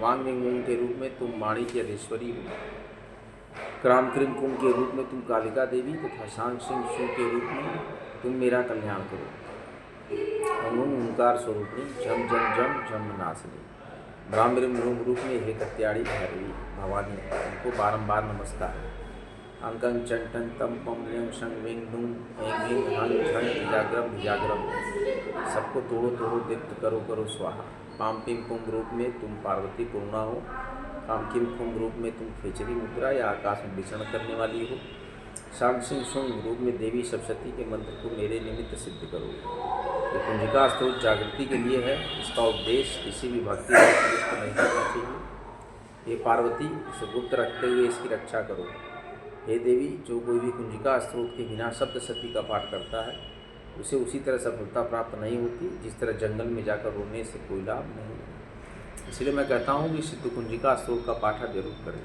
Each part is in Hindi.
वांग विंग वूंग के रूप में तुम वाणी की अधीश्वरी हो, क्राम क्रिम कुम के रूप में तुम कालिका देवी तथा सांग सिंह शू के रूप में तुम मेरा कल्याण करो। ओम ओंकार स्वरूपिणी झम झम झम झम नासनी ब्राह्मण रूप में हे कत्याड़ी भैरवी भवानी, उनको बारंबार नमस्कार है। अंकं चंटन तम पम ल्यं शं विंग नुं ऐं ह्रीं हं झं भिजाग्रम भिजाग्रम, सबको तोड़ो तोड़ो दीप्त करो करो स्वाहा। पाम पिम कुंभ रूप में तुम पार्वती पूर्णा हो, काम किम कुंभ रूप में तुम खेचरी मुद्रा या आकाश में विचरण करने वाली हो, शांग सिंह शुंग रूप में देवी सप्तशती के मंत्र को मेरे निमित्त सिद्ध करो। ये कुंजिका स्त्रोत जागृति के लिए है, इसका उपदेश किसी भी भक्ति को नहीं करना चाहिए। ये पार्वती इसे गुप्त रखते हुए इसकी रक्षा करो। हे देवी, जो कोई भी कुंजिका स्त्रोत के बिना सप्तशती का पाठ करता है उसे उसी तरह सफलता प्राप्त नहीं होती जिस तरह जंगल में जाकर रोने से कोई लाभ नहीं है। इसलिए मैं कहता हूँ कि सिद्ध कुंजिका स्त्रोत का पाठ जरूर करें।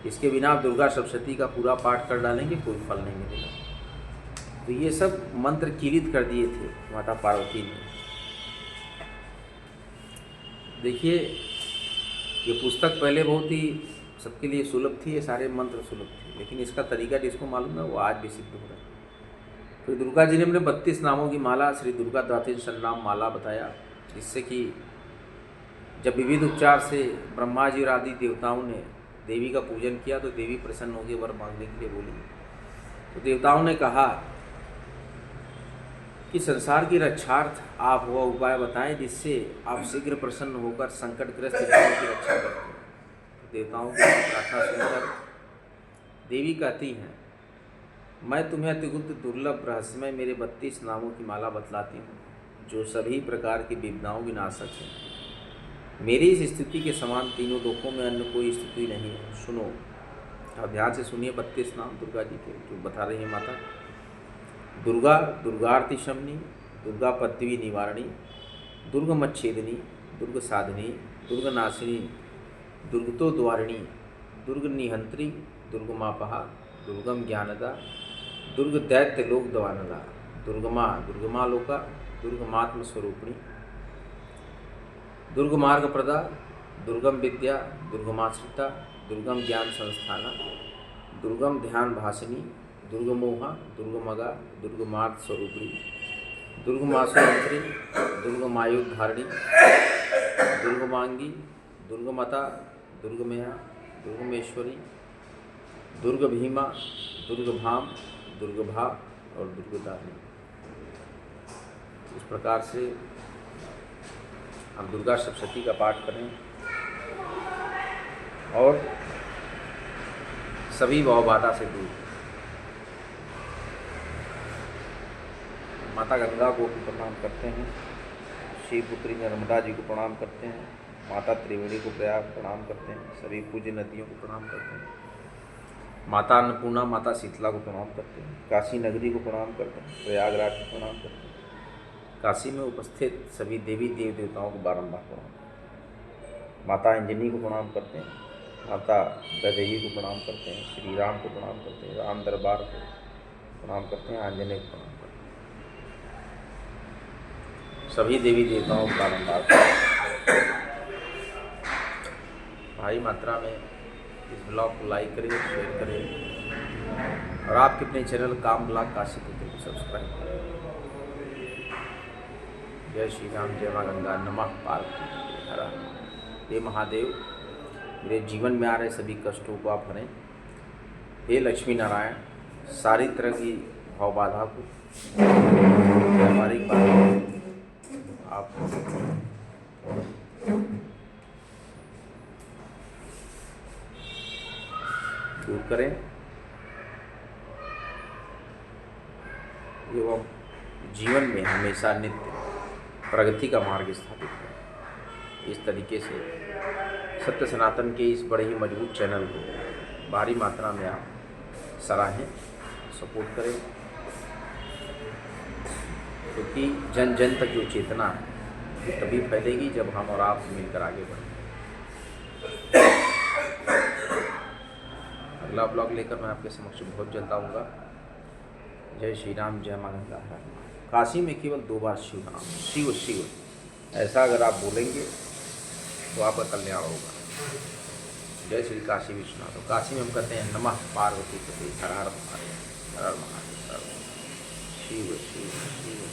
इसके बिना आप दुर्गा सप्तशती का पूरा पाठ कर डालेंगे, कोई फल नहीं मिलेगा। तो ये सब मंत्र कीलित कर दिए थे माता पार्वती ने। देखिए, ये पुस्तक पहले बहुत ही सबके लिए सुलभ थी, ये सारे मंत्र सुलभ थे, लेकिन इसका तरीका जिसको मालूम है वो आज भी सिद्ध हो रहा है। तो दुर्गा जी ने अपने 32 नामों की माला श्री दुर्गा द्वादश नाम माला बताया, जिससे कि जब विविध उपचार से ब्रह्मा जी और आदि देवताओं ने देवी का पूजन किया तो देवी प्रसन्न होकर वर मांगने के लिए बोली। तो देवताओं ने कहा कि संसार की रक्षार्थ आप वह उपाय बताएं जिससे आप शीघ्र प्रसन्न होकर संकटग्रस्त जीवों की रक्षा करते हैं। तो देवताओं की प्रार्थना सुनकर देवी कहती हैं, मैं तुम्हें अतिगुप्त दुर्लभ रहस्यमय मेरे 32 नामों की माला बतलाती हूँ, जो सभी प्रकार की विपदाओं विनाशक है। मेरी इस स्थिति के समान तीनों लोकों में अन्य कोई स्थिति नहीं है। सुनो, आप ध्यान से सुनिए 32 नाम दुर्गा जी के जो बता रही है माता। दुर्गा दुर्गार्ति शमनी, दुर्गा पृथ्वी निवारणी, दुर्गमच्छेदिनी, दुर्ग साधिनी, दुर्ग नाशिनी, दुर्गतो द्वारिणी, दुर्ग निहंत्री, दुर्गमापहा, दुर्गम ज्ञानदा, दुर्ग दैत्य लोक दवानदा, दुर्गमा दुर्गमा लोका, दुर्गमात्म स्वरूपिणी, दुर्ग मार्ग प्रदा, दुर्गम विद्या, दुर्गमाश्रिता, दुर्गम ज्ञान संस्थाना, दुर्गम ध्यान भाषिनी, दुर्गमोहा, दुर्गमगा, दुर्गमार्ग स्वरूपिणी, दुर्गमासुरंत्री, दुर्गमायुधारिणी, दुर्गमांगी, दुर्गमता, दुर्गमया, दुर्गमेश्वरी, दुर्ग भीमा, दुर्गभाम, दुर्गभा और दुर्गदानी। इस प्रकार से हम दुर्गा सप्तशती का पाठ करें और सभी भाव बाधा से दूर। माता गंगा को प्रणाम करते हैं, शिवपुत्री नर्मदा जी को प्रणाम करते हैं, माता त्रिवेणी को प्रणाम करते हैं, सभी पूज्य नदियों को प्रणाम करते हैं, माता अन्नपूर्णा माता शीतला को प्रणाम करते हैं, काशी नगरी को प्रणाम करते हैं, प्रयागराज को प्रणाम करते हैं, काशी में उपस्थित सभी देवी देव देवताओं को बारंबार प्रणाम करते हैं, माता अंजनी को प्रणाम करते हैं, माता गदेवी को प्रणाम करते हैं, श्री राम को प्रणाम करते हैं, राम दरबार को प्रणाम करते हैं, आंजनेय को प्रणाम करते हैं, सभी देवी देवताओं को बारंबार भारी मात्रा में इस ब्लॉग को लाइक करें, शेयर करें और आपके अपने चैनल काम ब्लॉग काशी पुत्र को सब्सक्राइब करें। जय श्री राम, जय माँ गंगा, नमः पार्वती हर हर। हे महादेव, मेरे जीवन में आ रहे सभी कष्टों को आप हरें। हे लक्ष्मी नारायण, सारी तरह की भाव बाधा को हमारी आप दूर करें एवं जीवन में हमेशा नित्य प्रगति का मार्ग स्थापित करें। इस तरीके से सत्य सनातन के इस बड़े ही मजबूत चैनल को भारी मात्रा में आप सराहें, सपोर्ट करें, क्योंकि जन जन तक जो चेतना है वो तभी फैलेगी जब हम और आप मिलकर आगे बढ़ें। अगला ब्लॉग लेकर मैं आपके समक्ष बहुत जल्द आऊँगा। जय श्री राम, जय माँ गंगा। काशी में केवल 2 बार शिव नाम, शिव शिव, ऐसा अगर आप बोलेंगे तो आपका कल्याण होगा। जय श्री काशी विश्वनाथ। तो काशी में हम कहते हैं नमः पार्वती पति हर हर महादेव, हर हर महादेव, हर हर। शिव शिव शिव।